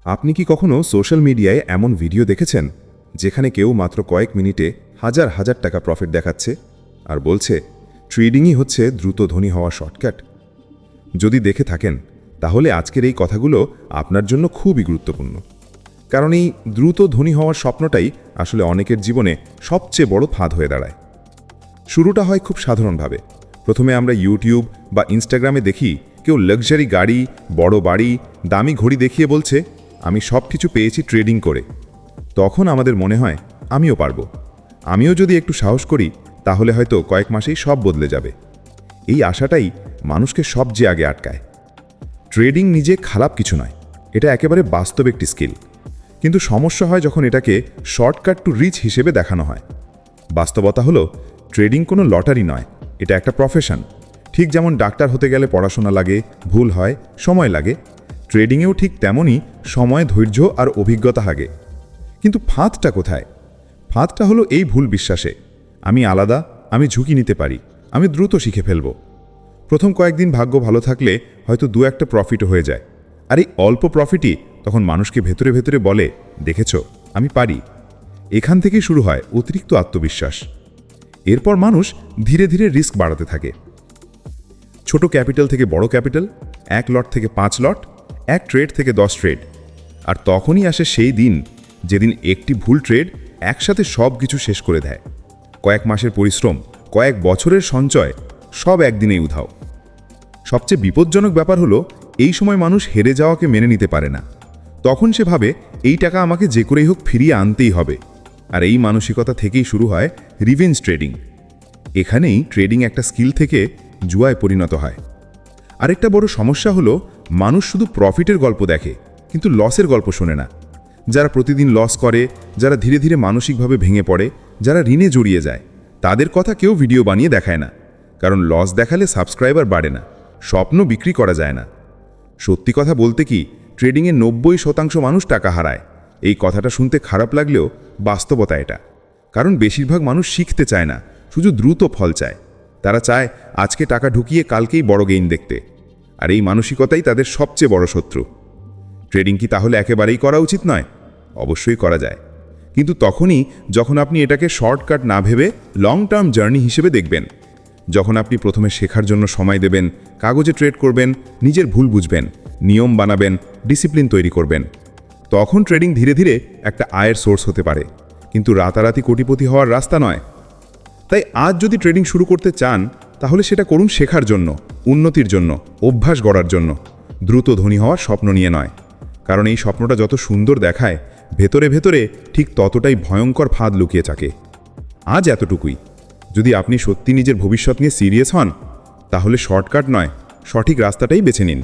আপনি কি কখনো সোশ্যাল মিডিয়ায় এমন ভিডিও দেখেছেন যেখানে কেউ মাত্র কয়েক মিনিটে হাজার হাজার টাকা প্রফিট দেখাচ্ছে আর বলছে ট্রেডিংই হচ্ছে দ্রুত ধনী হওয়ার শর্টকাট? যদি দেখে থাকেন তাহলে আজকের এই কথাগুলো আপনার জন্য খুবই গুরুত্বপূর্ণ, কারণ এই দ্রুত ধনী হওয়ার স্বপ্নটাই আসলে অনেকের জীবনে সবচেয়ে বড় ফাঁদ হয়ে দাঁড়ায়। শুরুটা হয় খুব সাধারণভাবে। প্রথমে আমরা ইউটিউব বা ইনস্টাগ্রামে দেখি কেউ লাক্সারি গাড়ি, বড় বাড়ি, দামি ঘড়ি দেখিয়ে বলছে আমি সব কিছু পেয়েছি ট্রেডিং করে। তখন আমাদের মনে হয় আমিও পারবো, আমিও যদি একটু সাহস করি তাহলে হয়তো কয়েক মাসেই সব বদলে যাবে। এই আশাটাই মানুষকে সবচেয়ে আগে আটকায়। ট্রেডিং নিজে খারাপ কিছু নয়, এটা একেবারে বাস্তব একটি স্কিল। কিন্তু সমস্যা হয় যখন এটাকে শর্টকাট টু রিচ হিসেবে দেখানো হয়। বাস্তবতা হলো ট্রেডিং কোনো লটারি নয়, এটা একটা প্রফেশন। ঠিক যেমন ডাক্তার হতে গেলে পড়াশোনা লাগে, ভুল হয়, সময় লাগে, ট্রেডিংয়েও ঠিক তেমনই সময়, ধৈর্য আর অভিজ্ঞতা লাগে। কিন্তু ফাঁদটা কোথায়? ফাঁদটা হলো এই ভুল বিশ্বাসে, আমি আলাদা, আমি ঝুঁকি নিতে পারি, আমি দ্রুত শিখে ফেলব। প্রথম কয়েকদিন ভাগ্য ভালো থাকলে হয়তো দু একটা প্রফিটও হয়ে যায়। আর এই অল্প প্রফিটই তখন মানুষকে ভেতরে ভেতরে বলে, দেখেছো আমি পারি। এখান থেকেই শুরু হয় অতিরিক্ত আত্মবিশ্বাস। এরপর মানুষ ধীরে ধীরে রিস্ক বাড়াতে থাকে। ছোট ক্যাপিটাল থেকে বড় ক্যাপিটাল, 1 লট থেকে 5 লট, 1 ট্রেড থেকে 10 ট্রেড। আর তখনই আসে সেই দিন যেদিন একটি ভুল ট্রেড একসাথে সব কিছু শেষ করে দেয়। কয়েক মাসের পরিশ্রম, কয়েক বছরের সঞ্চয়, সব একদিনেই উধাও। সবচেয়ে বিপজ্জনক ব্যাপার হলো এই সময় মানুষ হেরে যাওয়াকে মেনে নিতে পারে না। তখন সে ভাবে এই টাকা আমাকে যে করেই হোক ফিরিয়ে আনতেই হবে। আর এই মানসিকতা থেকেই শুরু হয় রিভেঞ্জ ট্রেডিং। এখানেই ট্রেডিং একটা স্কিল থেকে জুয়ায় পরিণত হয়। আরেকটা বড় সমস্যা হলো মানুষ শুধু প্রফিটের গল্প দেখে কিন্তু লসের গল্প শোনে না। যারা প্রতিদিন লস করে, যারা ধীরে ধীরে মানসিকভাবে ভেঙে পড়ে, যারা ঋণে জড়িয়ে যায়, তাদের কথা কেউ ভিডিও বানিয়ে দেখায় না। কারণ লস দেখালে সাবস্ক্রাইবার বাড়ে না, স্বপ্ন বিক্রি করা যায় না। সত্যি কথা বলতে কি, ট্রেডিংয়ে 90% মানুষ টাকা হারায়। এই কথাটা শুনতে খারাপ লাগলেও বাস্তবতা এটা। কারণ বেশিরভাগ মানুষ শিখতে চায় না, শুধু দ্রুত ফল চায়। তারা চায় আজকে টাকা ঢুকিয়ে কালকেই বড় গেইন দেখতে। আর এই মানসিকতাই তাদের সবচেয়ে বড় শত্রু। ট্রেডিং কি তাহলে একেবারেই করা উচিত নয়? অবশ্যই করা যায়, কিন্তু তখনই যখন আপনি এটাকে শর্টকাট না ভেবে লং টার্ম জার্নি হিসেবে দেখবেন। যখন আপনি প্রথমে শেখার জন্য সময় দেবেন, কাগজে ট্রেড করবেন, নিজের ভুল বুঝবেন, নিয়ম বানাবেন, ডিসিপ্লিন তৈরি করবেন, তখন ট্রেডিং ধীরে ধীরে একটা আয়ের সোর্স হতে পারে, কিন্তু রাতারাতি কোটিপতি হওয়ার রাস্তা নয়। তাই আজ যদি ট্রেডিং শুরু করতে চান তাহলে সেটা করুন শেখার জন্য, উন্নতির জন্য, অভ্যাস গড়ার জন্য, দ্রুত ধনী হওয়ার স্বপ্ন নিয়ে নয়। কারণ এই স্বপ্নটা যত সুন্দর দেখায়, ভেতরে ভেতরে ঠিক ততটাই ভয়ঙ্কর ফাঁদ লুকিয়ে থাকে। আজ এতটুকুই। যদি আপনি সত্যি নিজের ভবিষ্যৎ নিয়ে সিরিয়াস হন তাহলে শর্টকাট নয়, সঠিক রাস্তাটাই বেছে নিন।